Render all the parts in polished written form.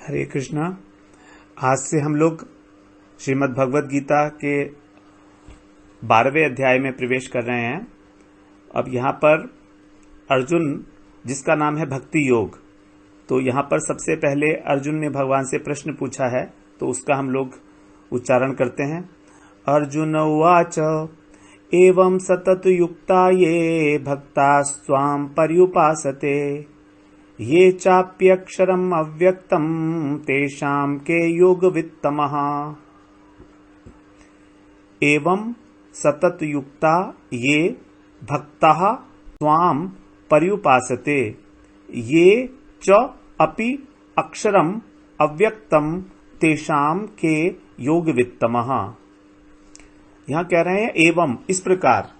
हरे कृष्णा। आज से हम लोग श्रीमद् भगवद गीता के 12वें अध्याय में प्रवेश कर रहे हैं। अब यहाँ पर अर्जुन, जिसका नाम है भक्ति योग, तो यहाँ पर सबसे पहले अर्जुन ने भगवान से प्रश्न पूछा है, तो उसका हम लोग उच्चारण करते हैं। अर्जुन उवाच एवं सतत युक्ता ये भक्ता स्वाम पर्युपासते ये चाप्यक्षरम अव्यक्तम तेषां के योगवित्तमः। एवं सतत युक्ता ये भक्ताः स्वाम पर्युपासते ये च अपि अक्षरम अव्यक्तम तेषां के योगवित्तमः। यहां कह रहे हैं एवं इस प्रकार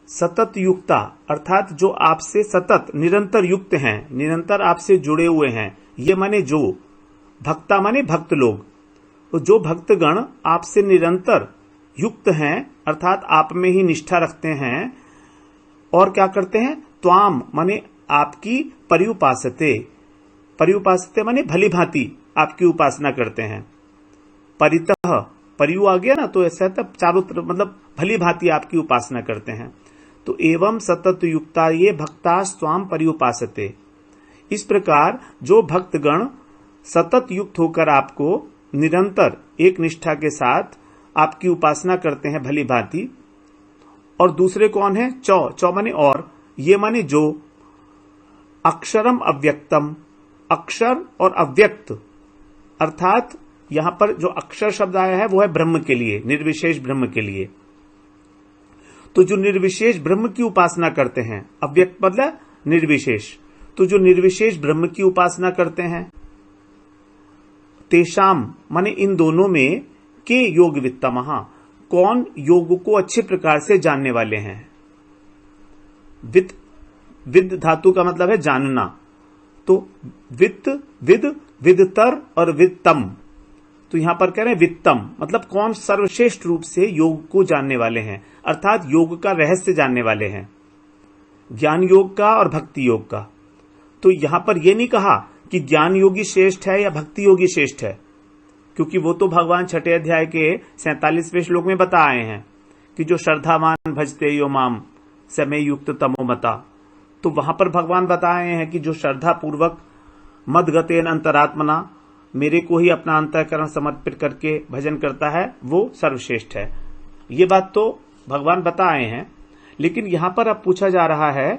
सतत युक्ता, अर्थात जो आपसे सतत निरंतर युक्त हैं, निरंतर आपसे जुड़े हुए हैं। ये माने जो भक्ता माने भक्त लोग, तो जो भक्तगण आपसे निरंतर युक्त हैं, अर्थात आप में ही निष्ठा रखते हैं और क्या करते हैं, त्वाम माने आपकी पर्युपासते, पर्युपासते माने भली भांति आपकी उपासना करते हैं। परितः परियु आ गया ना, तो ऐसा तब चारों तरफ मतलब भली भांति आपकी उपासना करते हैं। तो एवं सतत युक्ता ये भक्ता स्वाम पर्युपासते, इस प्रकार जो भक्तगण सतत युक्त होकर आपको निरंतर एक निष्ठा के साथ आपकी उपासना करते हैं भली भांति। और दूसरे कौन है, चौ माने और, ये माने जो अक्षरम अव्यक्तम, अक्षर और अव्यक्त, अर्थात यहां पर जो अक्षर शब्द आया है वो है ब्रह्म के लिए, निर्विशेष ब्रह्म के लिए। तो जो निर्विशेष ब्रह्म की उपासना करते हैं, अव्यक्त मतलब निर्विशेष, तो जो निर्विशेष ब्रह्म की उपासना करते हैं, तेषाम माने इन दोनों में के योग वित्तमः, कौन योग को अच्छे प्रकार से जानने वाले हैं। विद धातु का मतलब है जानना, तो विदतर और वित्तम, तो यहां पर कह रहे हैं वित्तम मतलब कौन सर्वश्रेष्ठ रूप से योग को जानने वाले हैं, अर्थात योग का रहस्य जानने वाले हैं, ज्ञान योग का और भक्ति योग का। तो यहां पर यह नहीं कहा कि ज्ञान योगी श्रेष्ठ है या भक्ति योगी श्रेष्ठ है, क्योंकि वो तो भगवान 6 अध्याय के 47वें श्लोक में बता आए हैं कि जो श्रद्धावान भजते यो माम समय युक्त तमोमता। तो वहां पर भगवान बताए हैं कि जो श्रद्धा पूर्वक मदगतेन अंतरात्मना, मेरे को ही अपना अंतःकरण समर्पित करके भजन करता है, वो सर्वश्रेष्ठ है। ये बात तो भगवान बताए हैं, लेकिन यहां पर अब पूछा जा रहा है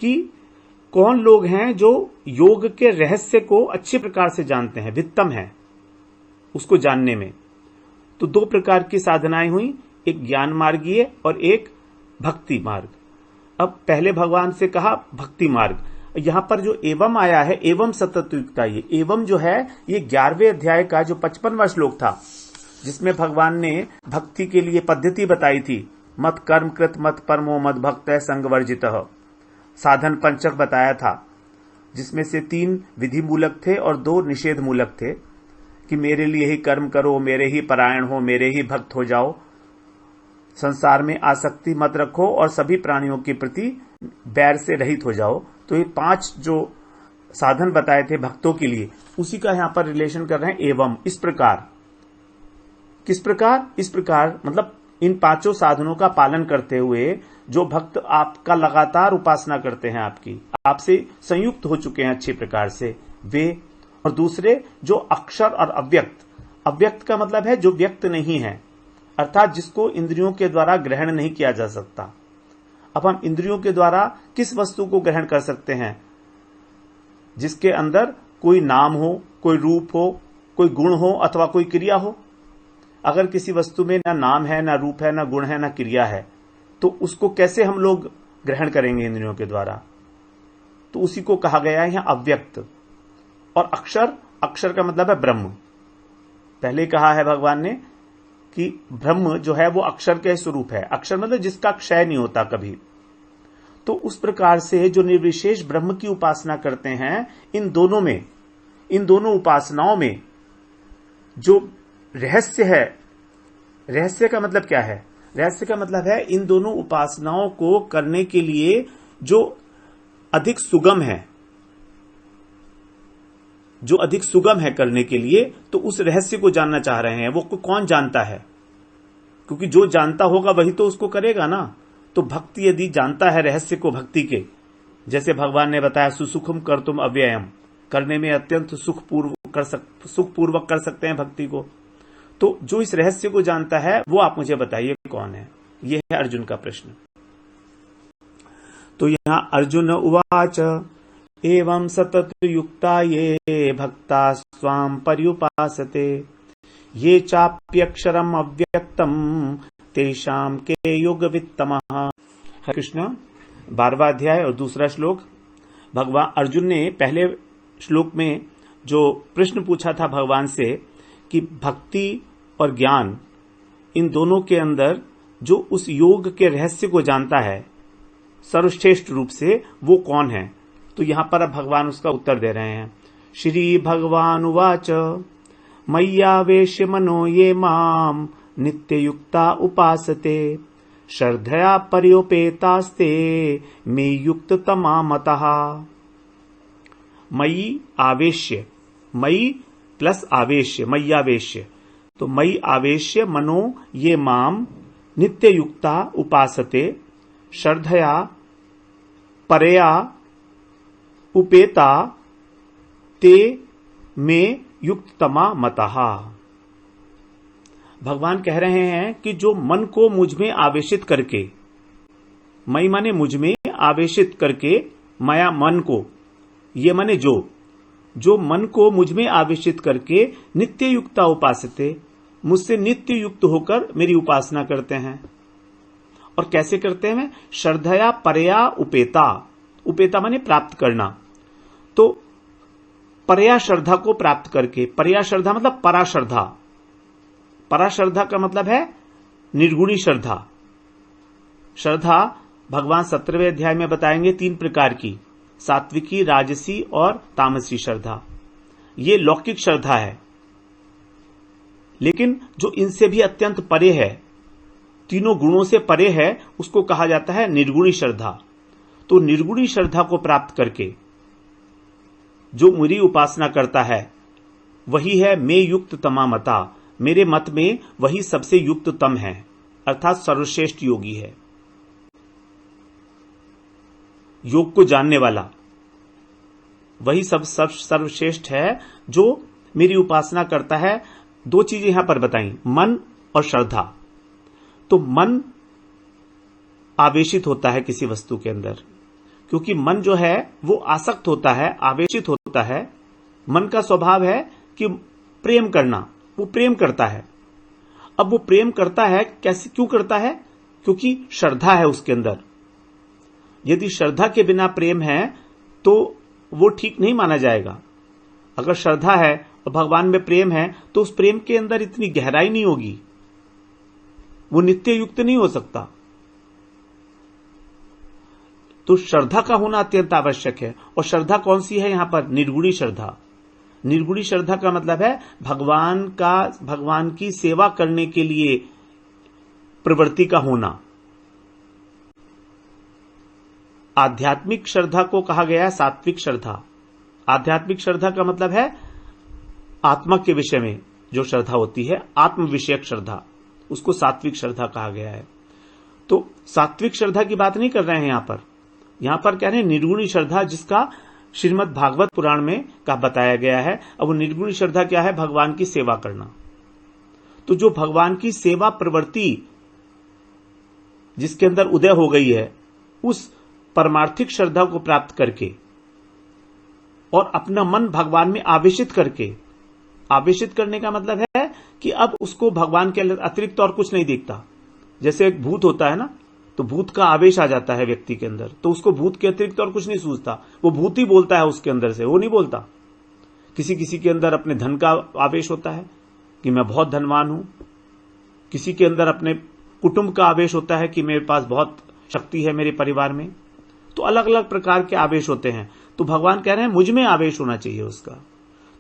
कि कौन लोग हैं जो योग के रहस्य को अच्छे प्रकार से जानते हैं, वित्तम है उसको जानने में। तो 2 प्रकार की साधनाएं हुई, एक ज्ञान मार्गीय और एक भक्ति मार्ग। अब पहले भगवान से कहा भक्ति मार्ग, यहां पर जो एवं आया है, एवं सतत युक्ता, ये एवं जो है ये 11वें अध्याय का जो 55वां श्लोक था, जिसमें भगवान ने भक्ति के लिए पद्धति बताई थी, मत कर्म कृत मत परमो मत भक्त संग वर्जितः, साधन पंचक बताया था, जिसमें से 3 विधि मूलक थे और 2 निषेध मूलक थे कि मेरे लिए ही कर्म करो, मेरे ही परायण हो, मेरे ही भक्त हो जाओ, संसार में आसक्ति मत रखो और सभी प्राणियों के प्रति बैर से रहित हो जाओ। तो ये 5 जो साधन बताए थे भक्तों के लिए, उसी का यहां पर रिलेशन कर रहे हैं एवं इस प्रकार। किस प्रकार, इस प्रकार मतलब इन 5 साधनों का पालन करते हुए जो भक्त आपका लगातार उपासना करते हैं, आपकी आपसे संयुक्त हो चुके हैं अच्छे प्रकार से वे। और दूसरे जो अक्षर और अव्यक्त, अव्यक्त का मतलब है जो व्यक्त नहीं है, अर्थात जिसको इंद्रियों के द्वारा ग्रहण नहीं किया जा सकता। अब हम इंद्रियों के द्वारा किस वस्तु को ग्रहण कर सकते हैं, जिसके अंदर कोई नाम हो, कोई रूप हो, कोई गुण हो अथवा कोई क्रिया हो। अगर किसी वस्तु में ना नाम है, ना रूप है, ना गुण है, ना क्रिया है, तो उसको कैसे हम लोग ग्रहण करेंगे इंद्रियों के द्वारा। तो उसी को कहा गया है यहां अव्यक्त। और अक्षर, अक्षर का मतलब है ब्रह्म। पहले कहा है भगवान ने कि ब्रह्म जो है वो अक्षर के स्वरूप है, अक्षर मतलब जिसका क्षय नहीं होता कभी। तो उस प्रकार से जो निर्विशेष ब्रह्म की उपासना करते हैं, इन दोनों में, इन दोनों उपासनाओं में जो रहस्य है, रहस्य का मतलब क्या है, रहस्य का मतलब है इन दोनों उपासनाओं को करने के लिए जो अधिक सुगम है, जो अधिक सुगम है करने के लिए, तो उस रहस्य को जानना चाह रहे हैं। वो कौन जानता है? क्योंकि जो जानता होगा वही तो उसको करेगा ना। तो भक्ति यदि जानता है रहस्य को भक्ति के, जैसे भगवान ने बताया सुसुखम कर तुम अव्ययम, करने में अत्यंत सुखपूर्वक कर सकते हैं भक्ति को। तो जो इस रहस्य को जानता है वो आप मुझे बताइए कौन है। यह है अर्जुन का प्रश्न। तो यहां अर्जुन उवाच एवं सतत युक्ता ये भक्ता स्वाम पर्युपासते ये चाप्यक्षरम अव्यक्तम तेषाम के युग वित्तमः। हरे कृष्ण। 12वां अध्याय और दूसरा श्लोक। भगवान अर्जुन ने पहले श्लोक में जो प्रश्न पूछा था भगवान से कि भक्ति और ज्ञान, इन दोनों के अंदर जो उस योग के रहस्य को जानता है सर्वश्रेष्ठ रूप से, वो कौन है। तो यहां पर अब भगवान उसका उत्तर दे रहे हैं। श्री भगवान उवाच मय्यावेश्य मनो ये माम नित्य युक्ता उपासते श्रद्धया पर्योपेतास्ते मे युक्त तमा मतः। मयि आवेश्य, मयि प्लस आवेश्य, मय्यावेश्य। तो मयि आवेश्य मनो ये माम नित्य युक्ता उपासते श्रद्धया परया उपेता ते में युक्ततमा मतः। भगवान कह रहे हैं कि जो मन को मुझ में आवेशित करके, मई माने मुझ में आवेशित करके, माया मन को, ये माने जो मन को मुझ में आवेशित करके नित्य युक्ता उपासते, मुझसे नित्य युक्त होकर मेरी उपासना करते हैं। और कैसे करते हैं? श्रद्धया परया उपेता, उपेता माने प्राप्त करना। तो परया श्रद्धा को प्राप्त करके, परया श्रद्धा मतलब पराश्रद्धा, पराश्रद्धा का मतलब है निर्गुणी श्रद्धा। श्रद्धा भगवान 17वें अध्याय में बताएंगे 3 प्रकार की, सात्विकी, राजसी और तामसी श्रद्धा। ये लौकिक श्रद्धा है, लेकिन जो इनसे भी अत्यंत परे है, तीनों गुणों से परे है, उसको कहा जाता है निर्गुणी श्रद्धा। तो निर्गुणी श्रद्धा को प्राप्त करके जो मेरी उपासना करता है वही है मैं युक्त तमा मता, मेरे मत में वही सबसे युक्ततम है, अर्थात सर्वश्रेष्ठ योगी है। योग को जानने वाला वही सब सर्वश्रेष्ठ है जो मेरी उपासना करता है। 2 चीजें यहां पर बताई, मन और श्रद्धा। तो मन आवेशित होता है किसी वस्तु के अंदर, क्योंकि मन जो है वो आसक्त होता है, आवेशित होता है। मन का स्वभाव है कि प्रेम करना, वो प्रेम करता है। अब वो प्रेम करता है कैसे, क्यों करता है? क्योंकि श्रद्धा है उसके अंदर। यदि श्रद्धा के बिना प्रेम है तो वो ठीक नहीं माना जाएगा। अगर श्रद्धा है और भगवान में प्रेम है तो उस प्रेम के अंदर इतनी गहराई नहीं होगी, वो नित्य युक्त नहीं हो सकता। तो श्रद्धा का होना अत्यंत आवश्यक है। और श्रद्धा कौन सी है यहां पर? निर्गुणी श्रद्धा। निर्गुणी श्रद्धा का मतलब है भगवान की सेवा करने के लिए प्रवृत्ति का होना। आध्यात्मिक श्रद्धा को कहा गया है सात्विक श्रद्धा। आध्यात्मिक श्रद्धा का मतलब है आत्मा के विषय में जो श्रद्धा होती है, आत्म विषयक श्रद्धा, उसको सात्विक श्रद्धा कहा गया है। तो सात्विक श्रद्धा की बात नहीं कर रहे हैं यहां पर कह रहे हैं निर्गुणी श्रद्धा, जिसका श्रीमद् भागवत पुराण में का बताया गया है। अब वो निर्गुणी श्रद्धा क्या है? भगवान की सेवा करना। तो जो भगवान की सेवा प्रवृत्ति जिसके अंदर उदय हो गई है, उस परमार्थिक श्रद्धा को प्राप्त करके और अपना मन भगवान में आवेशित करके, आवेशित करने का मतलब है कि अब उसको भगवान के अतिरिक्त और कुछ नहीं दिखता। जैसे एक भूत होता है ना, तो भूत का आवेश आ जाता है व्यक्ति के अंदर, तो उसको भूत के अतिरिक्त और कुछ नहीं सूझता, वो भूत ही बोलता है उसके अंदर से, वो नहीं बोलता। किसी किसी के अंदर अपने धन का आवेश होता है कि मैं बहुत धनवान हूं, किसी के अंदर अपने कुटुंब का आवेश होता है कि मेरे पास बहुत शक्ति है मेरे परिवार में। तो अलग अलग प्रकार के आवेश होते हैं। तो भगवान कह रहे हैं मुझ में आवेश होना चाहिए उसका।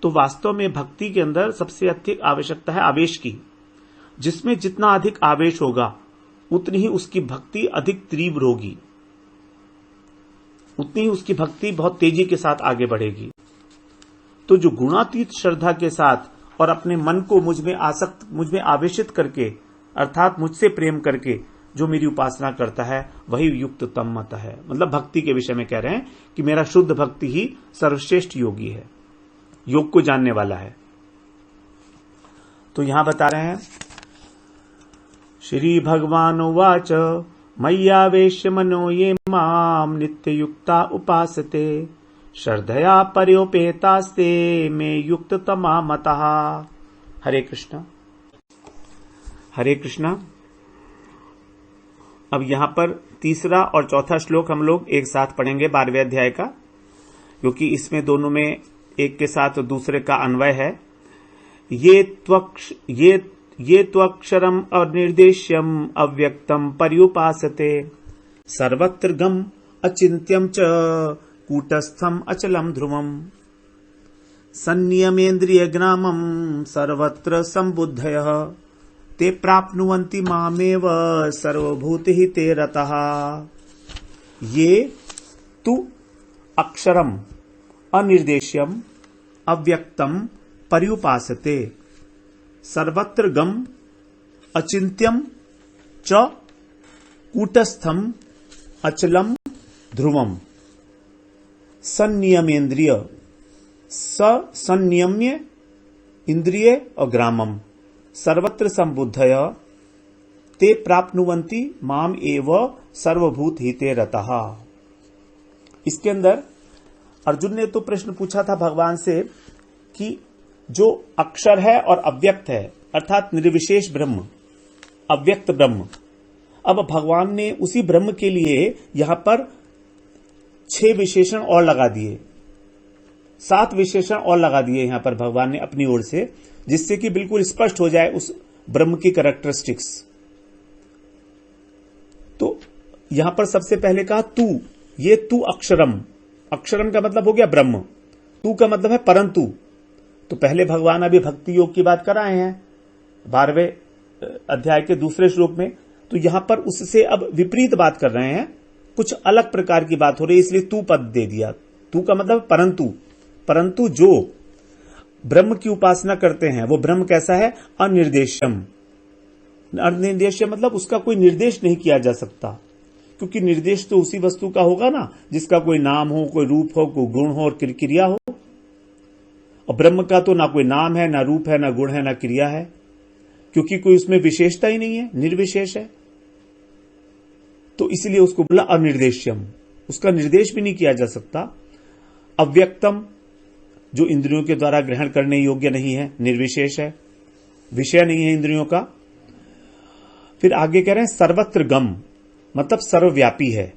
तो वास्तव में भक्ति के अंदर सबसे अधिक आवश्यकता है आवेश की। जिसमें जितना अधिक आवेश होगा उतनी ही उसकी भक्ति अधिक तीव्र होगी, उतनी ही उसकी भक्ति बहुत तेजी के साथ आगे बढ़ेगी। तो जो गुणातीत श्रद्धा के साथ और अपने मन को मुझ में आवेशित करके अर्थात मुझसे प्रेम करके जो मेरी उपासना करता है वही युक्ततम मत है। मतलब भक्ति के विषय में कह रहे हैं कि मेरा शुद्ध भक्ति ही सर्वश्रेष्ठ योगी है, योग को जानने वाला है। तो यहां बता रहे हैं श्री भगवान उवाच मय्यावेश्य मनो ये माम नित्य युक्ता उपासते श्रद्धया पर्योपेतास्ते में युक्ततमा मतः। हरे कृष्णा हरे कृष्णा। अब यहां पर तीसरा और चौथा श्लोक हम लोग एक साथ पढ़ेंगे 12वें अध्याय का, क्योंकि इसमें दोनों में एक के साथ दूसरे का अन्वय है। ये त्वक्षरम अनिर्देश्यम अव्यक्तम पर्युपासते सर्वत्र गम अचिन्त्यम च कूटस्थम अचलम ध्रुवम संनियमेन्द्रिय ग्रामम सर्वत्र संबुद्धयः ते प्राप्नुवन्ति मामेव सर्वभूतहिते रतः। ये तु अक्षरम अनिर्देश्यम अव्यक्तम पर्युपासते सर्वत्र गम अचिन्त्यम च कूटस्थम अचलम ध्रुवम संनियम्य इंद्रिय और ग्रामम सर्वत्र संबुद्धय ते प्राप्नुवन्ति माम एव सर्वभूत हिते रतः। इसके अंदर अर्जुन ने तो प्रश्न पूछा था भगवान से कि जो अक्षर है और अव्यक्त है अर्थात निर्विशेष ब्रह्म, अव्यक्त ब्रह्म, अब भगवान ने उसी ब्रह्म के लिए यहां पर 6 विशेषण और लगा दिए, 7 विशेषण और लगा दिए यहां पर भगवान ने अपनी ओर से, जिससे कि बिल्कुल स्पष्ट हो जाए उस ब्रह्म की कैरेक्टरिस्टिक्स। तो यहां पर सबसे पहले कहा तू, ये तू अक्षरम, अक्षरम का मतलब हो गया ब्रह्म, तू का मतलब है परंतु। तो पहले भगवान अभी भक्ति योग की बात कर रहे हैं 12वें अध्याय के दूसरे श्लोक में, तो यहां पर उससे अब विपरीत बात कर रहे हैं, कुछ अलग प्रकार की बात हो रही है, इसलिए तू पद दे दिया। तू का मतलब परंतु, परंतु जो ब्रह्म की उपासना करते हैं वो ब्रह्म कैसा है? अनिर्देश्यम। अनिर्देश्य मतलब उसका कोई निर्देश नहीं किया जा सकता, क्योंकि निर्देश तो उसी वस्तु का होगा ना जिसका कोई नाम हो, कोई रूप हो, कोई गुण हो और क्रिया हो। और ब्रह्म का तो ना कोई नाम है, ना रूप है, ना गुण है, ना क्रिया है, क्योंकि कोई उसमें विशेषता ही नहीं है, निर्विशेष है। तो इसलिए उसको बोला अनिर्देश्यम, उसका निर्देश भी नहीं किया जा सकता। अव्यक्तम, जो इंद्रियों के द्वारा ग्रहण करने योग्य नहीं है, निर्विशेष है, विषय नहीं है इंद्रियों का। फिर आगे कह रहे हैं सर्वत्र गम, मतलब सर्वव्यापी है,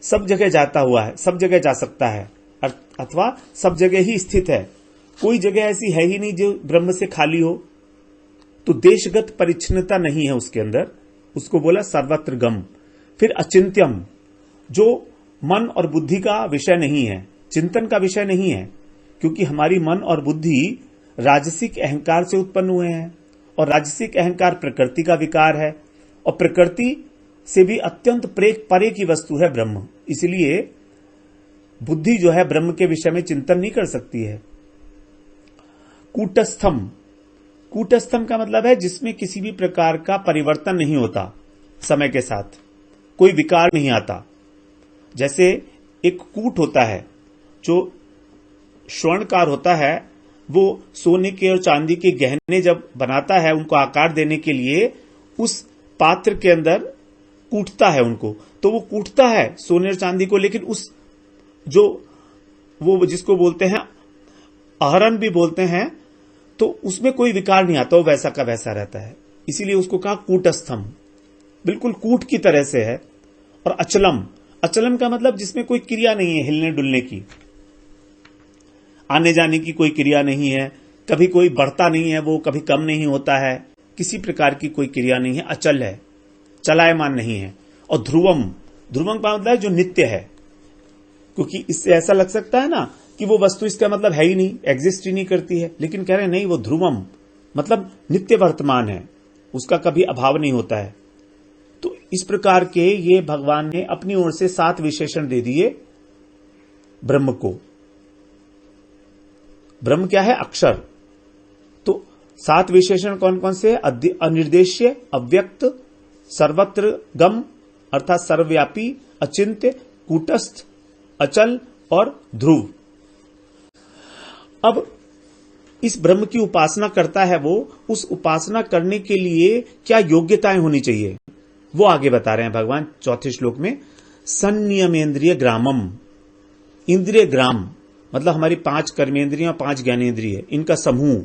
सब जगह जाता हुआ है, सब जगह जा सकता है, अथवा सब जगह ही स्थित है, कोई जगह ऐसी है ही नहीं जो ब्रह्म से खाली हो। तो देशगत परिच्छिन्नता नहीं है उसके अंदर, उसको बोला सर्वत्र गम। फिर अचिंत्यम, जो मन और बुद्धि का विषय नहीं है, चिंतन का विषय नहीं है, क्योंकि हमारी मन और बुद्धि राजसिक अहंकार से उत्पन्न हुए हैं, और राजसिक अहंकार प्रकृति का विकार है, और प्रकृति से भी अत्यंत परे की वस्तु है ब्रह्म। इसलिए बुद्धि जो है ब्रह्म के विषय में चिंतन नहीं कर सकती है। कूटस्थम, कूटस्थम का मतलब है जिसमें किसी भी प्रकार का परिवर्तन नहीं होता, समय के साथ कोई विकार नहीं आता। जैसे एक कूट होता है, जो स्वर्णकार होता है, वो सोने के और चांदी के गहने जब बनाता है उनको आकार देने के लिए उस पात्र के अंदर कूटता है उनको, तो वो कूटता है सोने और चांदी को, लेकिन उस जो वो जिसको बोलते हैं आहरण भी बोलते हैं, तो उसमें कोई विकार नहीं आता, वो वैसा का वैसा रहता है। इसीलिए उसको कहा कूटस्थम, बिल्कुल कूट की तरह से है। और अचलम, अचलम का मतलब जिसमें कोई क्रिया नहीं है, हिलने डुलने की, आने जाने की कोई क्रिया नहीं है, कभी कोई बढ़ता नहीं है, वो कभी कम नहीं होता है, किसी प्रकार की कोई क्रिया नहीं है, अचल है, चलायमान नहीं है। और ध्रुवम, ध्रुवम का मतलब जो नित्य है, क्योंकि इससे ऐसा लग सकता है ना कि वो वस्तु इसका मतलब है ही नहीं, एग्जिस्ट ही नहीं करती है, लेकिन कह रहे हैं नहीं, वो ध्रुवम मतलब नित्य वर्तमान है, उसका कभी अभाव नहीं होता है। तो इस प्रकार के ये भगवान ने अपनी ओर से 7 विशेषण दे दिए ब्रह्म को। ब्रह्म क्या है? अक्षर। तो 7 विशेषण कौन कौन से? अनिर्देश्य, अव्यक्त, सर्वत्र गम अर्थात सर्वव्यापी, अचिंत्य, कूटस्थ, अचल और ध्रुव। अब इस ब्रह्म की उपासना करता है वो, उस उपासना करने के लिए क्या योग्यताएं होनी चाहिए वो आगे बता रहे हैं भगवान 4थे श्लोक में। संनियमेन्द्रिय ग्रामम, इंद्रिय ग्राम मतलब हमारी 5 कर्मेंद्रियां, 5 ज्ञानेन्द्रिय, इनका समूह,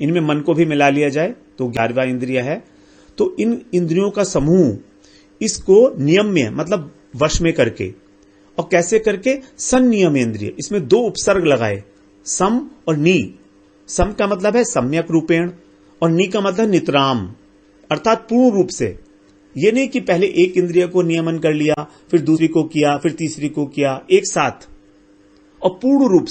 इनमें मन को भी मिला लिया जाए तो 11वां इंद्रिय है। तो इन इंद्रियों का समूह, इसको नियम्य मतलब वश में करके, और कैसे करके? संनियमेन्द्रिय, इसमें 2 उपसर्ग लगाए, सम और नी। सम का मतलब है सम्यक रूपेण और नी का मतलब नितराम अर्थात पूर्ण रूप से। ये नहीं कि पहले एक इंद्रिय को नियमन कर लिया, फिर दूसरी को किया, फिर तीसरी को किया, एक साथ, और पूर्ण रूप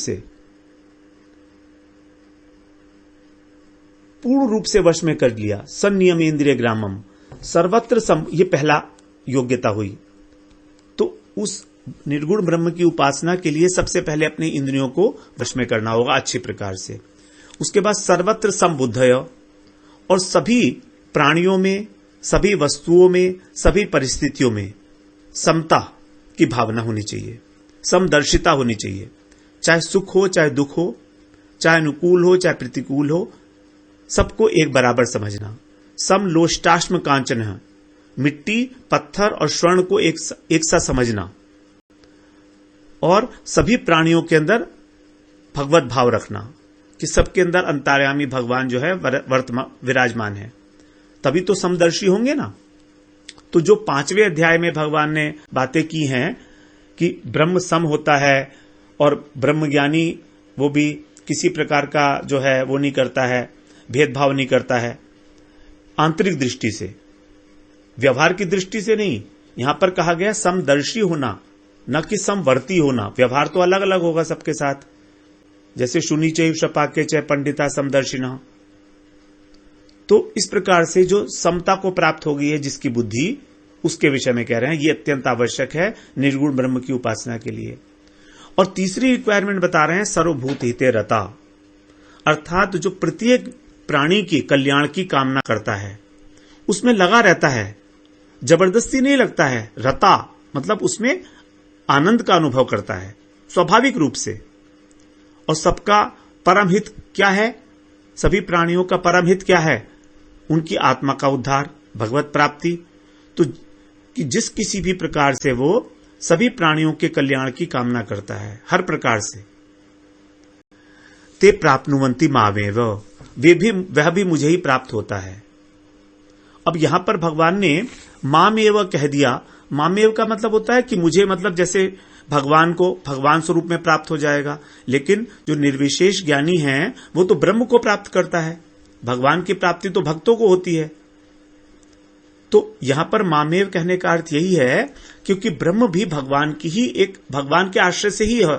से वश में कर लिया। संनियमेन्द्रिय ग्रामम, सर्वत्र सम, ये पहला योग्यता हुई। तो उस निर्गुण ब्रह्म की उपासना के लिए सबसे पहले अपने इंद्रियों को वश में करना होगा अच्छी प्रकार से। उसके बाद सर्वत्र समबुद्धय, और सभी प्राणियों में, सभी वस्तुओं में, सभी परिस्थितियों में समता की भावना होनी चाहिए, समदर्शिता होनी चाहिए। चाहे सुख हो, चाहे दुख हो, चाहे अनुकूल हो, चाहे प्रतिकूल हो, सबको एक बराबर समझना। समलोष्टाश्म कांचन है, मिट्टी, पत्थर और स्वर्ण को एक सा समझना, और सभी प्राणियों के अंदर भगवत भाव रखना कि सबके अंदर अंतर्यामी भगवान जो है विराजमान है, तभी तो समदर्शी होंगे ना। तो जो 5वें अध्याय में भगवान ने बातें की हैं कि ब्रह्म सम होता है और ब्रह्मज्ञानी वो भी किसी प्रकार का जो है वो नहीं करता है, भेदभाव नहीं करता है, आंतरिक दृष्टि से, व्यवहार की दृष्टि से नहीं। यहां पर कहा गया समदर्शी होना, न कि समवर्ती होना। व्यवहार तो अलग अलग होगा सबके साथ, जैसे शुनि चैव शपाके चय पंडिता समदर्शिना। तो इस प्रकार से जो समता को प्राप्त हो गई है जिसकी बुद्धि, उसके विषय में कह रहे हैं ये अत्यंत आवश्यक है निर्गुण ब्रह्म की उपासना के लिए। और तीसरी रिक्वायरमेंट बता रहे हैं सर्वभूत हिते रता, अर्थात जो प्रत्येक प्राणी के कल्याण की कामना करता है, उसमें लगा रहता है, जबरदस्ती नहीं लगता है। रता मतलब उसमें आनंद का अनुभव करता है स्वाभाविक रूप से। और सबका परम हित क्या है? सभी प्राणियों का परम हित क्या है? उनकी आत्मा का उद्धार, भगवत प्राप्ति। तो कि जिस किसी भी प्रकार से वो सभी प्राणियों के कल्याण की कामना करता है, हर प्रकार से, ते प्राप्नुवन्ति मामेव, वह भी मुझे ही प्राप्त होता है। अब यहां पर भगवान ने मामेव कह दिया। मामेव का मतलब होता है कि मुझे, मतलब जैसे भगवान को भगवान स्वरूप में प्राप्त हो जाएगा, लेकिन जो निर्विशेष ज्ञानी है वो तो ब्रह्म को प्राप्त करता है। भगवान की प्राप्ति तो भक्तों को होती है। तो यहां पर मामेव कहने का अर्थ यही है क्योंकि ब्रह्म भी भगवान की ही एक, भगवान के आश्रय से ही है,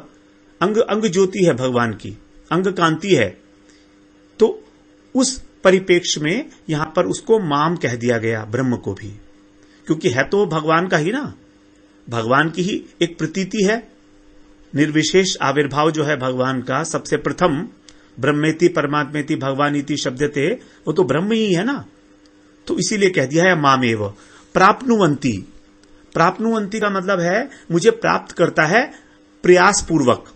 अंग ज्योति है भगवान की, अंग कांति है। तो उस परिप्रेक्ष्य में यहां पर उसको माम कह दिया गया, ब्रह्म को भी, क्योंकि है तो भगवान का ही ना, भगवान की ही एक प्रतीति है। निर्विशेष आविर्भाव जो है भगवान का, सबसे प्रथम ब्रह्मेति परमात्मेति भगवानीति शब्दते, वो तो ब्रह्म ही है ना। तो इसीलिए कह दिया है मामेव प्राप्नुवन्ति। प्राप्नुवन्ति का मतलब है मुझे प्राप्त करता है, प्रयास पूर्वक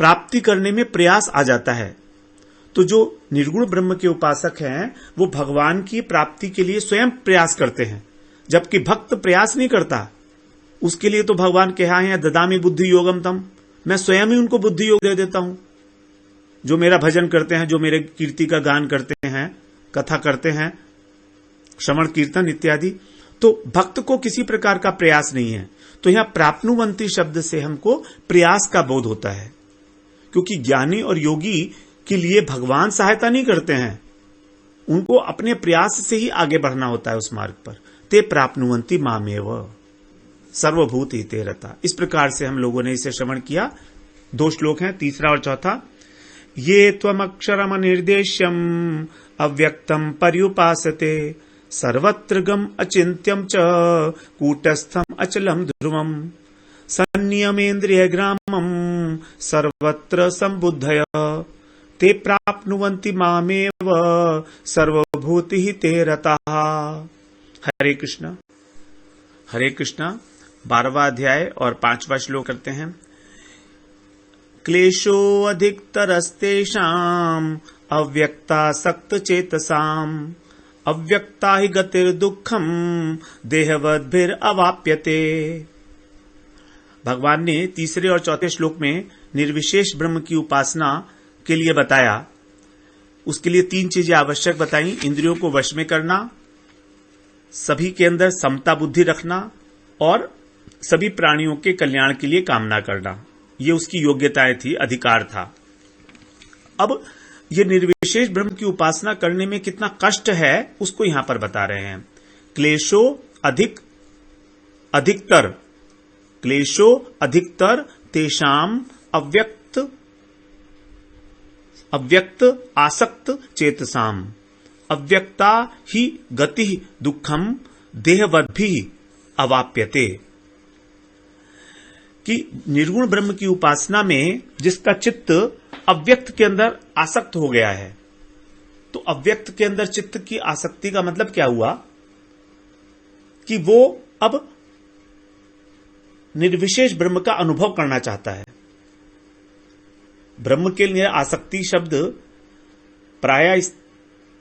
प्राप्ति करने में प्रयास आ जाता है। तो जो निर्गुण ब्रह्म के उपासक हैं वो भगवान की प्राप्ति के लिए स्वयं प्रयास करते हैं, जबकि भक्त प्रयास नहीं करता। उसके लिए तो भगवान कहा है ददामि बुद्धि योगम तम, मैं स्वयं ही उनको बुद्धि योग दे देता हूं। जो मेरा भजन करते हैं, जो मेरे कीर्ति का गान करते हैं, कथा करते हैं, श्रवण कीर्तन इत्यादि, तो भक्त को किसी प्रकार का प्रयास नहीं है। तो यहां प्राप्नुवन्ति शब्द से हमको प्रयास का बोध होता है, क्योंकि ज्ञानी और योगी के लिए भगवान सहायता नहीं करते हैं, उनको अपने प्रयास से ही आगे बढ़ना होता है उस मार्ग पर। ते प्राप्नुवन्ति मामेव सर्वभूत हिते रता। इस प्रकार से हम लोगों ने इसे श्रवण किया। 2 श्लोक हैं, तीसरा और चौथा। ये त्वमक्षरम निर्देश्यम अव्यक्तम पर्युपासते सर्वत्र गम अचिंत्यम च कूटस्थम अचलम ध्रुवम संनियमेन्द्रिय ग्रामम सर्वत्र संबुद्धय ते प्राप्नुवन्ति मामेव सर्वभूति हिते रताः। हरे कृष्ण। हरे कृष्ण 12वां अध्याय और 5वां श्लोक करते हैं। क्लेशो अधिकतरस्तेषाम् अव्यक्तासक्त चेतसाम् अव्यक्ता हि गतिर्दुःखम् देहवद्भिर अवाप्यते। भगवान ने तीसरे और चौथे श्लोक में निर्विशेष ब्रह्म की उपासना के लिए बताया। उसके लिए 3 चीजें आवश्यक बताई। इंद्रियों को वश में करना, सभी के अंदर समता बुद्धि रखना और सभी प्राणियों के कल्याण के लिए कामना करना। ये उसकी योग्यताएं थी, अधिकार था। अब ये निर्विशेष ब्रह्म की उपासना करने में कितना कष्ट है उसको यहां पर बता रहे हैं। क्लेशो अधिकतर क्लेशो अधिकतर तेषाम अव्यक्त आसक्त चेतसाम अव्यक्ता ही गति दुखम देहवद्भि अवाप्यते। कि निर्गुण ब्रह्म की उपासना में जिसका चित्त अव्यक्त के अंदर आसक्त हो गया है, तो अव्यक्त के अंदर चित्त की आसक्ति का मतलब क्या हुआ कि वो अब निर्विशेष ब्रह्म का अनुभव करना चाहता है। ब्रह्म के लिए आसक्ति शब्द प्रायः इस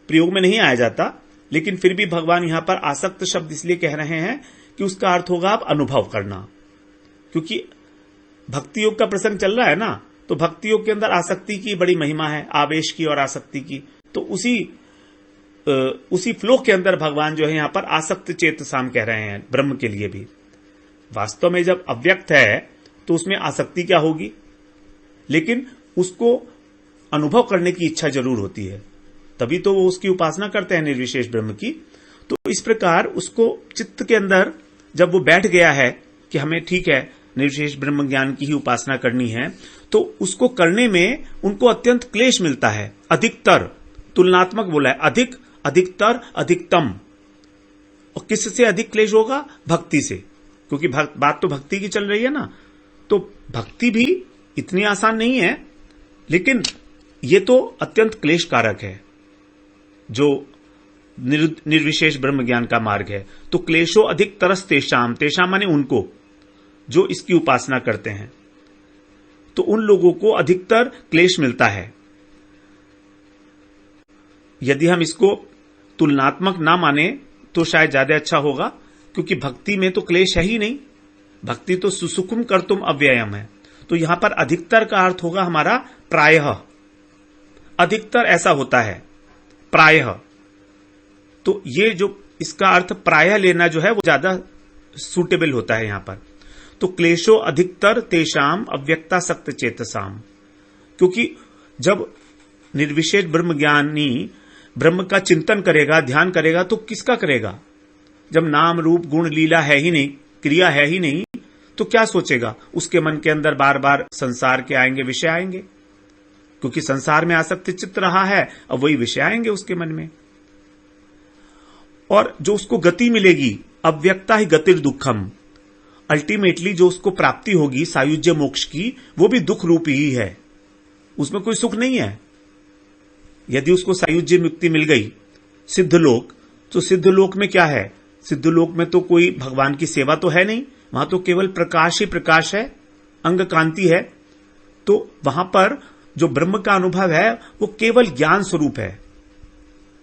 प्रयोग में नहीं आया जाता, लेकिन फिर भी भगवान यहां पर आसक्त शब्द इसलिए कह रहे हैं कि उसका अर्थ होगा आप अनुभव करना। क्योंकि भक्ति योग का प्रसंग चल रहा है ना, तो भक्ति योग के अंदर आसक्ति की बड़ी महिमा है, आवेश की और आसक्ति की। तो उसी फ्लो के अंदर भगवान जो है यहां पर आसक्त चेतसाम कह रहे हैं ब्रह्म के लिए भी। वास्तव में जब अव्यक्त है तो उसमें आसक्ति क्या होगी, लेकिन उसको अनुभव करने की इच्छा जरूर होती है, तभी तो वो उसकी उपासना करते हैं निर्विशेष ब्रह्म की। तो इस प्रकार उसको चित्त के अंदर जब वो बैठ गया है कि हमें ठीक है निर्विशेष ब्रह्म ज्ञान की ही उपासना करनी है, तो उसको करने में उनको अत्यंत क्लेश मिलता है। अधिकतर तुलनात्मक बोला है, अधिक, अधिकतर, अधिकतम। और किससे अधिक क्लेश होगा? भक्ति से, क्योंकि बात तो भक्ति की चल रही है ना। तो भक्ति भी इतनी आसान नहीं है, लेकिन ये तो अत्यंत क्लेश कारक है जो निर्विशेष ब्रह्म ज्ञान का मार्ग है। तो क्लेशो अधिक तरस तेषाम, तेषाम माने उनको जो इसकी उपासना करते हैं, तो उन लोगों को अधिकतर क्लेश मिलता है। यदि हम इसको तुलनात्मक ना माने तो शायद ज्यादा अच्छा होगा, क्योंकि भक्ति में तो क्लेश है ही नहीं। भक्ति तो सुसुखम कर्तुम अव्ययम है। तो यहां पर अधिकतर का अर्थ होगा हमारा प्रायः। अधिकतर ऐसा होता है प्रायः, तो ये जो इसका अर्थ प्रायः लेना जो है वो ज्यादा सूटेबल होता है यहां पर। तो क्लेशो अधिकतर तेषाम अव्यक्तासक्त चेतसाम, क्योंकि जब निर्विशेष ब्रह्म ज्ञानी ब्रह्म का चिंतन करेगा, ध्यान करेगा, तो किसका करेगा? जब नाम रूप गुण लीला है ही नहीं, क्रिया है ही नहीं, तो क्या सोचेगा? उसके मन के अंदर बार बार संसार के आएंगे, विषय आएंगे, क्योंकि संसार में आसक्त चित्त रहा है, अब वही विषय आएंगे उसके मन में। और जो उसको गति मिलेगी, अव्यक्ता ही गतिर दुखम, अल्टीमेटली जो उसको प्राप्ति होगी सायुज्य मोक्ष की, वो भी दुख रूपी ही है, उसमें कोई सुख नहीं है। यदि उसको सायुज्य मुक्ति मिल गई सिद्ध लोक, तो सिद्ध लोक में क्या है? सिद्ध लोक में तो कोई भगवान की सेवा तो है नहीं, वहां तो केवल प्रकाश ही प्रकाश है, अंग कांति है। तो वहां पर जो ब्रह्म का अनुभव है वो केवल ज्ञान स्वरूप है।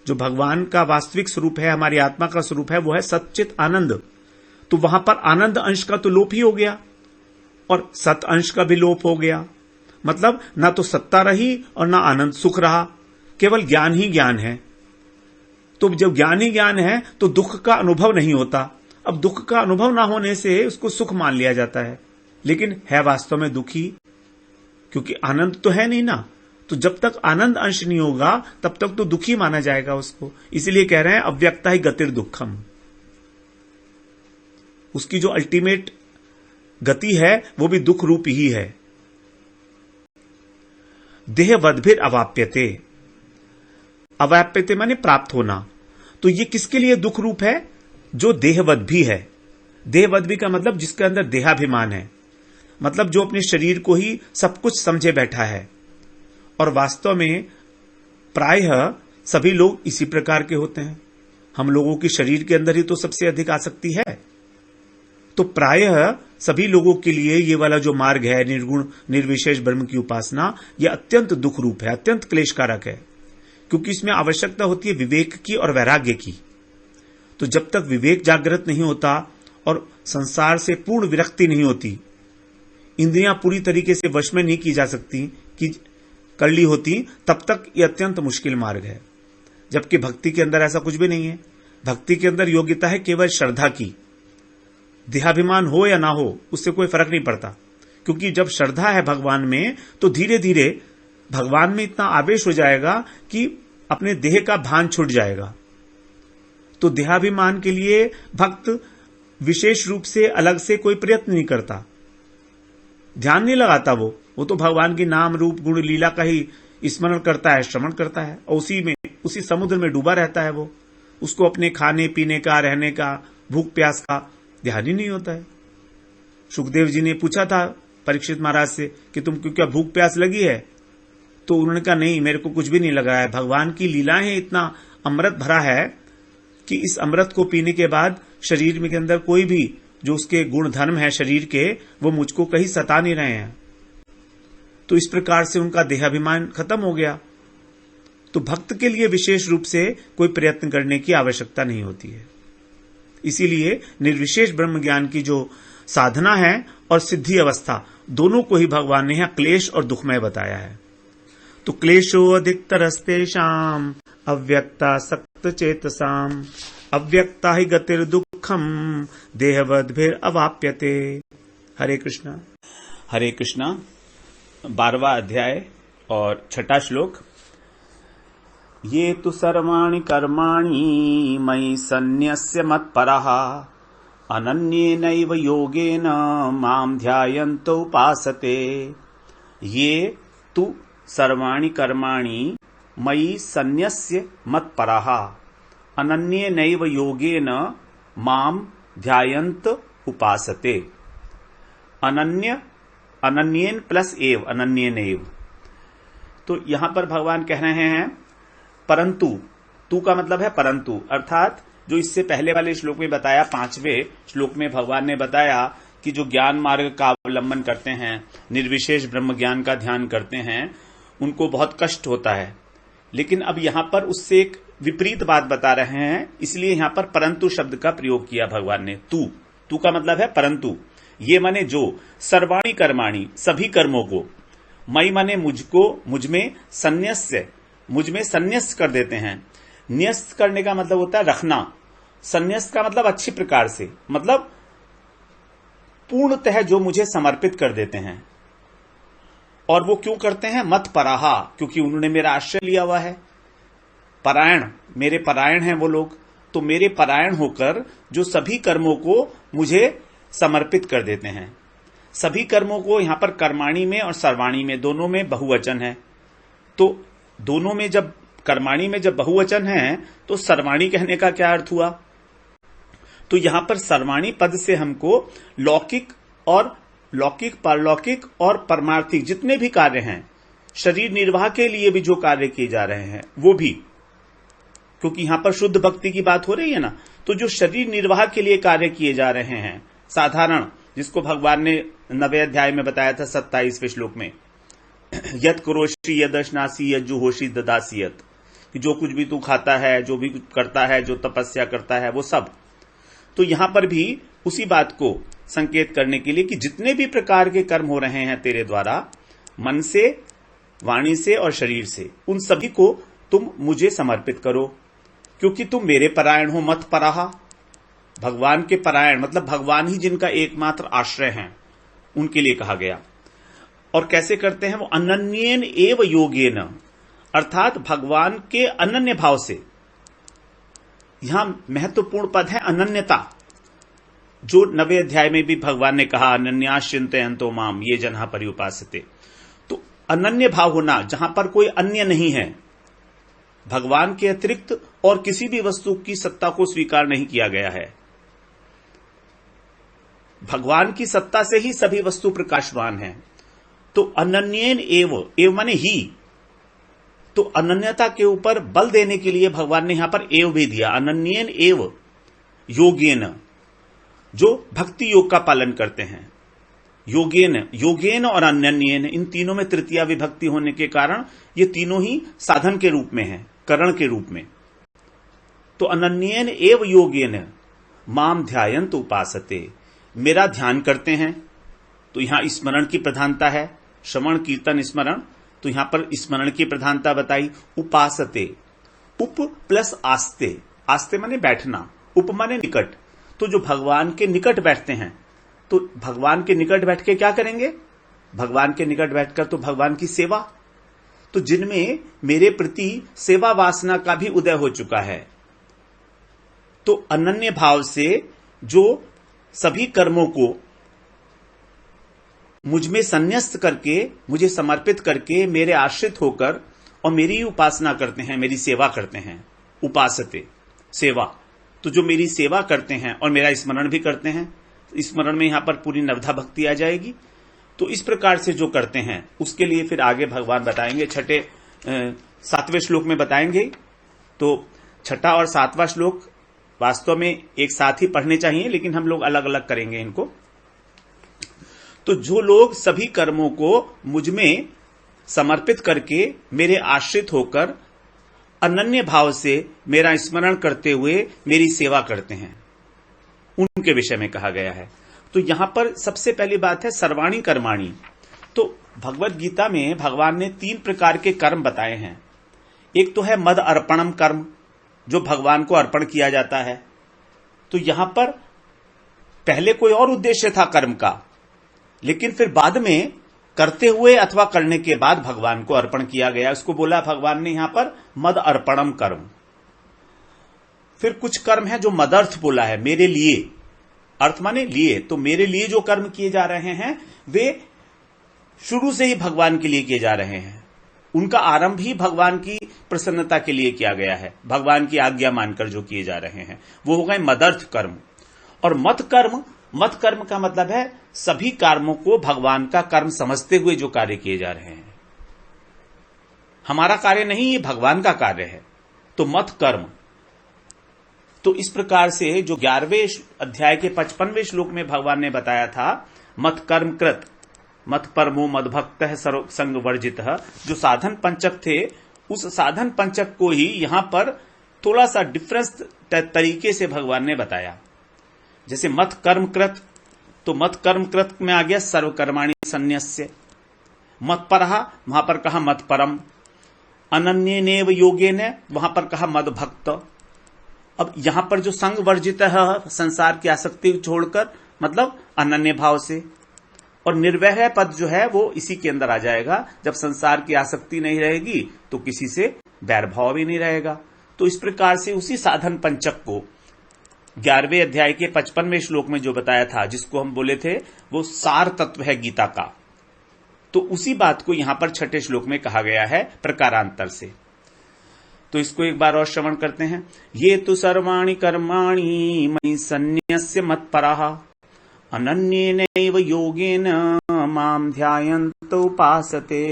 जो भगवान का वास्तविक स्वरूप है, हमारी आत्मा का स्वरूप है, वो है सच्चित आनंद। तो वहां पर आनंद अंश का तो लोप ही हो गया और सत अंश का भी लोप हो गया। मतलब ना तो सत्ता रही और ना आनंद सुख रहा, केवल ज्ञान ही ज्ञान है। तो जब ज्ञान ही ज्ञान है तो दुख का अनुभव नहीं होता। अब दुख का अनुभव ना होने से उसको सुख मान लिया जाता है, लेकिन है वास्तव में दुखी, क्योंकि आनंद तो है नहीं ना। तो जब तक आनंद अंश नहीं होगा तब तक तो दुखी माना जाएगा उसको। इसीलिए कह रहे हैं अव्यक्ता ही गतिर दुखम, उसकी जो अल्टीमेट गति है वो भी दुख रूप ही है। देहवद्भिर अवाप्यते, अवाप्यते माने प्राप्त होना। तो ये किसके लिए दुख रूप है? जो देहवद भी है। देहवद भी का मतलब जिसके अंदर देहाभिमान है, मतलब जो अपने शरीर को ही सब कुछ समझे बैठा है। और वास्तव में प्रायः सभी लोग इसी प्रकार के होते हैं। हम लोगों के शरीर के अंदर ही तो सबसे अधिक आसक्ति है। तो प्रायः सभी लोगों के लिए ये वाला जो मार्ग है निर्गुण निर्विशेष ब्रह्म की उपासना, यह अत्यंत दुख रूप है, अत्यंत क्लेशकारक है, क्योंकि इसमें आवश्यकता होती है विवेक की और वैराग्य की। तो जब तक विवेक जागृत नहीं होता और संसार से पूर्ण विरक्ति नहीं होती, इंद्रियां पूरी तरीके से वश में नहीं की जा सकती, कि कर ली होती, तब तक यह अत्यंत मुश्किल मार्ग है। जबकि भक्ति के अंदर ऐसा कुछ भी नहीं है। भक्ति के अंदर योग्यता है केवल श्रद्धा की। देहाभिमान हो या ना हो उससे कोई फर्क नहीं पड़ता, क्योंकि जब श्रद्धा है भगवान में तो धीरे धीरे भगवान में इतना आवेश हो जाएगा कि अपने देह का भान छूट जाएगा। तो देहाभिमान के लिए भक्त विशेष रूप से अलग से कोई प्रयत्न नहीं करता, ध्यान नहीं लगाता। वो तो भगवान की नाम रूप गुण लीला का ही स्मरण करता है, श्रवण करता है, और उसी समुद्र में डूबा रहता है। वो उसको अपने खाने पीने का, रहने का, भूख प्यास का ध्यान ही नहीं होता है। सुखदेव जी ने पूछा था परीक्षित महाराज से कि तुमको क्या भूख प्यास लगी है? तो उन्होंने कहा नहीं, मेरे को कुछ भी नहीं लगा है। भगवान की लीलाएं इतना अमृत भरा है कि इस अमृत को पीने के बाद शरीर में के अंदर कोई भी जो उसके गुण धर्म है शरीर के, वो मुझको कहीं सता नहीं रहे हैं। तो इस प्रकार से उनका देहाभिमान खत्म हो गया। तो भक्त के लिए विशेष रूप से कोई प्रयत्न करने की आवश्यकता नहीं होती है। इसीलिए निर्विशेष ब्रह्म ज्ञान की जो साधना है और सिद्धि अवस्था, दोनों को ही भगवान ने यहां क्लेश और दुखमय बताया है। तो क्लेशो अधिकतरस्तेषाम् अव्यक्ता सक्त चेतसाम अव्यक्ता ही गतिर दुखम देहवद्भिर अवाप्यते। हरे कृष्णा। हरे कृष्णा। 12वां अध्याय और 6ठा श्लोक। ये तु सर्वाणि कर्माणि मयि सन्न्यस्य मत्परः अनन्येनैव योगेन मां ध्यायन्तो उपासते। ये तु सर्वाणि कर्माणि मयि सन्न्यस्य मत्परः अनन्येनैव योगेन मां ध्यायन्त उपासते। अनन्येन प्लस एव, अनन्येनैव। तो यहां पर भगवान कह रहे हैं परंतु। तू का मतलब है परंतु, अर्थात जो इससे पहले वाले श्लोक में बताया, 5वें श्लोक में भगवान ने बताया कि जो ज्ञान मार्ग का अवलंबन करते हैं, निर्विशेष ब्रह्म ज्ञान का ध्यान करते हैं, उनको बहुत कष्ट होता है। लेकिन अब यहां पर उससे एक विपरीत बात बता रहे हैं, इसलिए यहां पर परंतु शब्द का प्रयोग किया भगवान ने। तू का मतलब है परंतु। ये माने जो, सर्वाणी कर्माणी, सभी कर्मों को, मई माने मुझको, मुझमें, सन्न्यस्य, मुझमें सन्न्यस्त कर देते हैं। न्यस्त करने का मतलब होता है रखना। सन्न्यस्त का मतलब अच्छी प्रकार से, मतलब पूर्णतः जो मुझे समर्पित कर देते हैं। और वो क्यों करते हैं? मत पराहा, क्योंकि उन्होंने मेरा आश्रय लिया हुआ है। परायण, मेरे परायण हैं वो लोग, तो मेरे परायण होकर जो सभी कर्मों को मुझे समर्पित कर देते हैं। सभी कर्मों को यहां पर कर्माणी में और सर्वाणी में, दोनों में बहुवचन है। तो दोनों में जब कर्माणी में जब बहुवचन है तो सर्वाणी कहने का क्या अर्थ हुआ? तो यहां पर सर्वाणी पद से हमको लौकिक, परलौकिक और परमार्थिक जितने भी कार्य हैं, शरीर निर्वाह के लिए भी जो कार्य किए जा रहे हैं वो भी, क्योंकि यहां पर शुद्ध भक्ति की बात हो रही है ना, तो जो शरीर निर्वाह के लिए कार्य किए जा रहे हैं साधारण, जिसको भगवान ने 9वें अध्याय में बताया था 27वें श्लोक में, यत करोषि यदश्नासी यज्जुहोषि ददासी यत, कि जो कुछ भी तू खाता है, जो भी कुछ करता है, जो तपस्या करता है, वो सब। तो यहां पर भी उसी बात को संकेत करने के लिए कि जितने भी प्रकार के कर्म हो रहे हैं तेरे द्वारा, मन से, वाणी से और शरीर से, उन सभी को तुम मुझे समर्पित करो, क्योंकि तुम मेरे परायण हो। मत पराहा, भगवान के परायण मतलब भगवान ही जिनका एकमात्र आश्रय है, उनके लिए कहा गया। और कैसे करते हैं वो? अनन्येन एव योगेन, अर्थात भगवान के अनन्य भाव से। यहां महत्वपूर्ण पद है अनन्यता, जो 9वें अध्याय में भी भगवान ने कहा अनन्याश्चिन्तयन्तो माम ये जनः पर्युपासते। तो अनन्य भाव होना, जहां पर कोई अन्य नहीं है, भगवान के अतिरिक्त और किसी भी वस्तु की सत्ता को स्वीकार नहीं किया गया है। भगवान की सत्ता से ही सभी वस्तु प्रकाशवान हैं। तो अनन्येन एव माने ही, तो अनन्यता के ऊपर बल देने के लिए भगवान ने यहां पर एव भी दिया। अनन्येन एव योगेन, जो भक्ति योग का पालन करते हैं। योगेन और अनन्येन, इन तीनों में तृतीया विभक्ति होने के कारण ये तीनों ही साधन के रूप में हैं, करण के रूप में। तो अनन्येन एव योगेन माम ध्यायन्त उपासते, मेरा ध्यान करते हैं। तो यहां स्मरण की प्रधानता है, श्रवण कीर्तन स्मरण, तो यहां पर स्मरण की प्रधानता बताई। उपासते, उप प्लस आस्ते, आस्ते माने बैठना, उप माने निकट। तो जो भगवान के निकट बैठते हैं, तो भगवान के निकट बैठ के क्या करेंगे? भगवान के निकट बैठकर तो भगवान की सेवा, तो जिनमें मेरे प्रति सेवा वासना का भी उदय हो चुका है, तो अनन्य भाव से जो सभी कर्मों को मुझ में संन्यस्त करके, मुझे समर्पित करके, मेरे आश्रित होकर और मेरी उपासना करते हैं, मेरी सेवा करते हैं। उपासते, सेवा, तो जो मेरी सेवा करते हैं और मेरा स्मरण भी करते हैं, स्मरण में यहां पर पूरी नवधा भक्ति आ जाएगी। तो इस प्रकार से जो करते हैं उसके लिए फिर आगे भगवान बताएंगे, छठे 7वें श्लोक में बताएंगे। तो छठा और 7वां श्लोक वास्तव में एक साथ ही पढ़ने चाहिए, लेकिन हम लोग अलग अलग करेंगे इनको। तो जो लोग सभी कर्मों को मुझ में समर्पित करके, मेरे आश्रित होकर, अनन्य भाव से मेरा स्मरण करते हुए मेरी सेवा करते हैं, उनके विषय में कहा गया है। तो यहां पर सबसे पहली बात है सर्वाणी कर्माणी। तो भगवत गीता में भगवान ने 3 प्रकार के कर्म बताए हैं। एक तो है मद अर्पणम कर्म, जो भगवान को अर्पण किया जाता है। तो यहां पर पहले कोई और उद्देश्य था कर्म का, लेकिन फिर बाद में करते हुए अथवा करने के बाद भगवान को अर्पण किया गया, उसको बोला भगवान ने यहां पर मद अर्पणम कर्म। फिर कुछ कर्म है जो मदर्थ बोला है, मेरे लिए, अर्थ माने लिए, तो मेरे लिए जो कर्म किए जा रहे हैं वे शुरू से ही भगवान के लिए किए जा रहे हैं। उनका आरंभ ही भगवान की प्रसन्नता के लिए किया गया है, भगवान की आज्ञा मानकर जो किए जा रहे हैं वो हो गए मदर्थ कर्म। और मत कर्म, मत कर्म का मतलब है सभी कर्मों को भगवान का कर्म समझते हुए जो कार्य किए जा रहे हैं। हमारा कार्य नहीं, ये भगवान का कार्य है, तो मत कर्म। तो इस प्रकार से जो 11वें अध्याय के 55वें श्लोक में भगवान ने बताया था, मत कर्म कृत मत परमो मद भक्त सर्व संग वर्जित, जो साधन पंचक थे, उस साधन पंचक को ही यहां पर थोड़ा सा डिफरेंस तरीके से भगवान ने बताया। जैसे मत कर्म कृत, तो मत कर्म कृत में आ गया सर्वकर्माणि संन्यस्य। मत परहा, वहां पर कहा मत परम। अनन्येनेव योगेन, वहां पर कहा मद भक्त। अब यहां पर जो संग वर्जित है, संसार की आसक्ति छोड़कर, मतलब अनन्य भाव से। और निर्वैर पद जो है वो इसी के अंदर आ जाएगा। जब संसार की आसक्ति नहीं रहेगी तो किसी से बैर भाव भी नहीं रहेगा। तो इस प्रकार से उसी साधन पंचक को 11वें अध्याय के 55वें श्लोक में जो बताया था, जिसको हम बोले थे वो सार तत्व है गीता का, तो उसी बात को यहां पर 6ठे श्लोक में कहा गया है प्रकारांतर से। तो इसको एक बार और श्रवण करते हैं। ये तो सर्वाणि कर्माणि मयि सन्न्यस्य मत्पराः अनन्येनैव योगेन माम ध्यायन्त उपासते।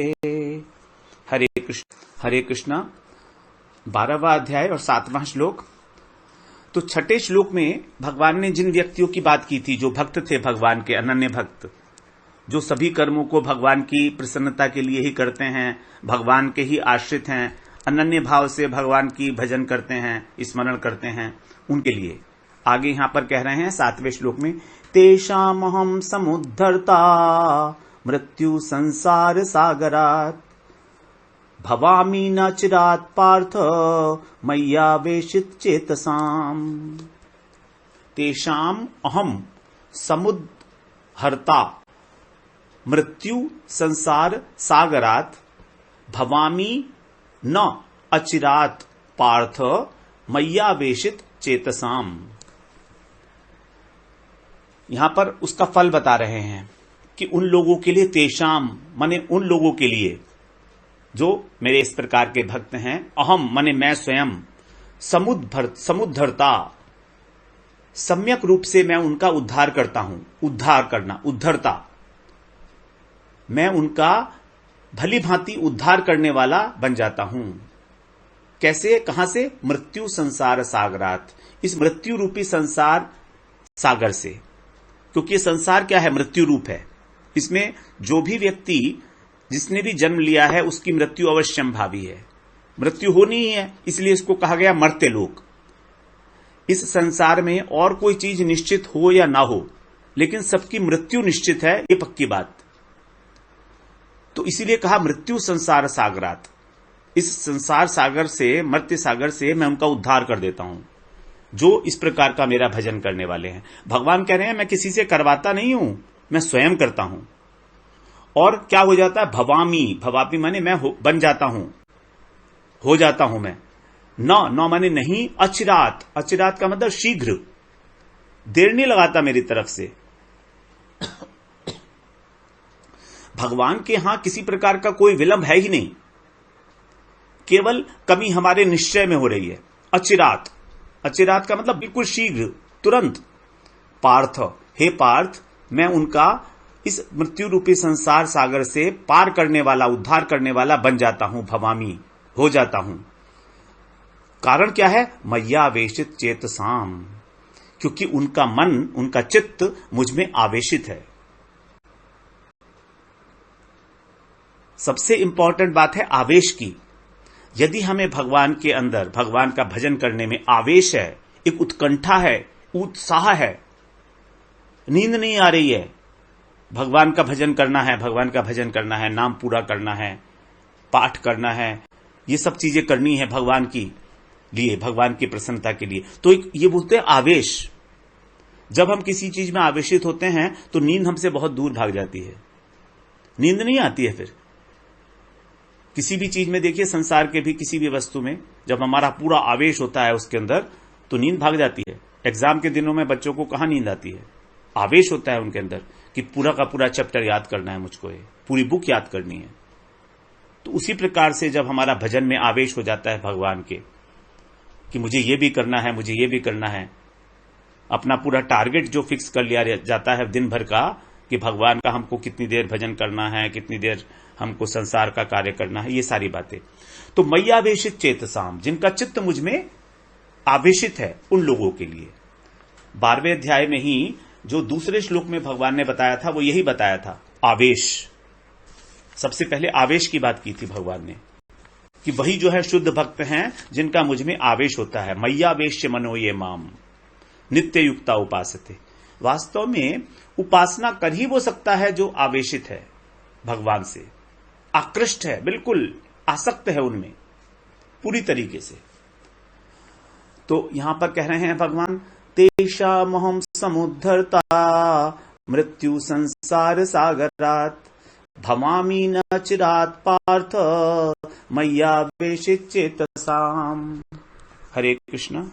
हरे कृष्ण। हरे कृष्णा। 12वां अध्याय और 7वां श्लोक। तो 6ठे श्लोक में भगवान ने जिन व्यक्तियों की बात की थी, जो भक्त थे भगवान के, अनन्य भक्त, जो सभी कर्मों को भगवान की प्रसन्नता के लिए ही करते हैं, भगवान के ही आश्रित हैं, अनन्य भाव से भगवान की भजन करते हैं, स्मरण करते हैं, उनके लिए आगे यहां पर कह रहे हैं 7वें श्लोक में, तेषामहं समुद्धर्ता मृत्यु संसार सागरात् भवामि न चिरात् पार्थ मय्यावेशित चेतसाम्। तेषाम अहम समुद्धर्ता मृत्यु संसार सागरात् भवामि न अचिरात् पार्थ मय्यावेशित चेतसाम्। यहां पर उसका फल बता रहे हैं कि उन लोगों के लिए, तेषाम माने उन लोगों के लिए जो मेरे इस प्रकार के भक्त हैं, अहम माने मैं स्वयं, समुद्धरता सम्यक रूप से मैं उनका उद्धार करता हूं। उद्धार करना, उद्धरता, मैं उनका भली भांति उद्धार करने वाला बन जाता हूं। कैसे, कहां से? मृत्यु संसार सागरात, इस मृत्यु रूपी संसार सागर से। क्योंकि ये संसार क्या है? मृत्यु रूप है। इसमें जो भी व्यक्ति जिसने भी जन्म लिया है उसकी मृत्यु अवश्यंभावी है, मृत्यु होनी ही है, इसलिए इसको कहा गया मर्त्य लोक। इस संसार में और कोई चीज निश्चित हो या ना हो, लेकिन सबकी मृत्यु निश्चित है, ये पक्की बात। तो इसीलिए कहा मृत्यु संसार सागरात, इस संसार सागर से, मर्त्य सागर से मैं उनका उद्धार कर देता हूं, जो इस प्रकार का मेरा भजन करने वाले हैं। भगवान कह रहे हैं मैं किसी से करवाता नहीं हूं, मैं स्वयं करता हूं। और क्या हो जाता है? भवामी, भवामी माने मैं बन जाता हूं, हो जाता हूं मैं। न माने नहीं, अचिरात, अचिरात का मतलब शीघ्र, देर नहीं लगाता मेरी तरफ से। भगवान के यहां किसी प्रकार का कोई विलंब है ही नहीं, केवल कमी हमारे निश्चय में हो रही है। अचिरात, अचिरात का मतलब बिल्कुल शीघ्र, तुरंत। पार्थ, हे पार्थ, मैं उनका इस मृत्यु रूपी संसार सागर से पार करने वाला, उद्धार करने वाला बन जाता हूं, भवामी, हो जाता हूं। कारण क्या है? मय्यावेशित चेतसाम, क्योंकि उनका मन, उनका चित्त मुझ में आवेशित है। सबसे इंपॉर्टेंट बात है आवेश की। यदि हमें भगवान के अंदर, भगवान का भजन करने में आवेश है, एक उत्कंठा है, उत्साह है, नींद नहीं आ रही है, भगवान का भजन करना है, भगवान का भजन करना है, नाम पूरा करना है, पाठ करना है, ये सब चीजें करनी है भगवान की लिए, भगवान की प्रसन्नता के लिए, तो ये बोलते हैं आवेश। जब हम किसी चीज में आवेशित होते हैं तो नींद हमसे बहुत दूर भाग जाती है, नींद नहीं आती है। फिर किसी भी चीज में देखिए, संसार के भी किसी भी वस्तु में जब हमारा पूरा आवेश होता है उसके अंदर, तो नींद भाग जाती है। एग्जाम के दिनों में बच्चों को कहां नींद आती है? आवेश होता है उनके अंदर कि पूरा का पूरा चैप्टर याद करना है मुझको, ये पूरी बुक याद करनी है। तो उसी प्रकार से जब हमारा भजन में आवेश हो जाता है भगवान के, कि मुझे ये भी करना है, मुझे ये भी करना है, अपना पूरा टारगेट जो फिक्स कर लिया जाता है दिन भर का, कि भगवान का हमको कितनी देर भजन करना है, कितनी देर हमको संसार का कार्य करना है, ये सारी बातें। तो मय्यावेशित चेतसाम, जिनका चित्त मुझ में आवेशित है, उन लोगों के लिए 12वें अध्याय में ही जो दूसरे श्लोक में भगवान ने बताया था, वो यही बताया था, आवेश। सबसे पहले आवेश की बात की थी भगवान ने, कि वही जो है शुद्ध भक्त हैं जिनका मुझ में आवेश होता है। मय्यावेश्य मनो ये माम नित्य युक्ता उपासते। वास्तव में उपासना कर ही वो सकता है जो आवेशित है भगवान से, आकृष्ट है, बिल्कुल आसक्त है उनमें पूरी तरीके से। तो यहां पर कह रहे हैं भगवान, तेषामहं समुद्धर्ता मृत्यु संसार सागरात् भवामि न चिरात् पार्थ मय्यावेशित चेतसाम। हरे कृष्ण।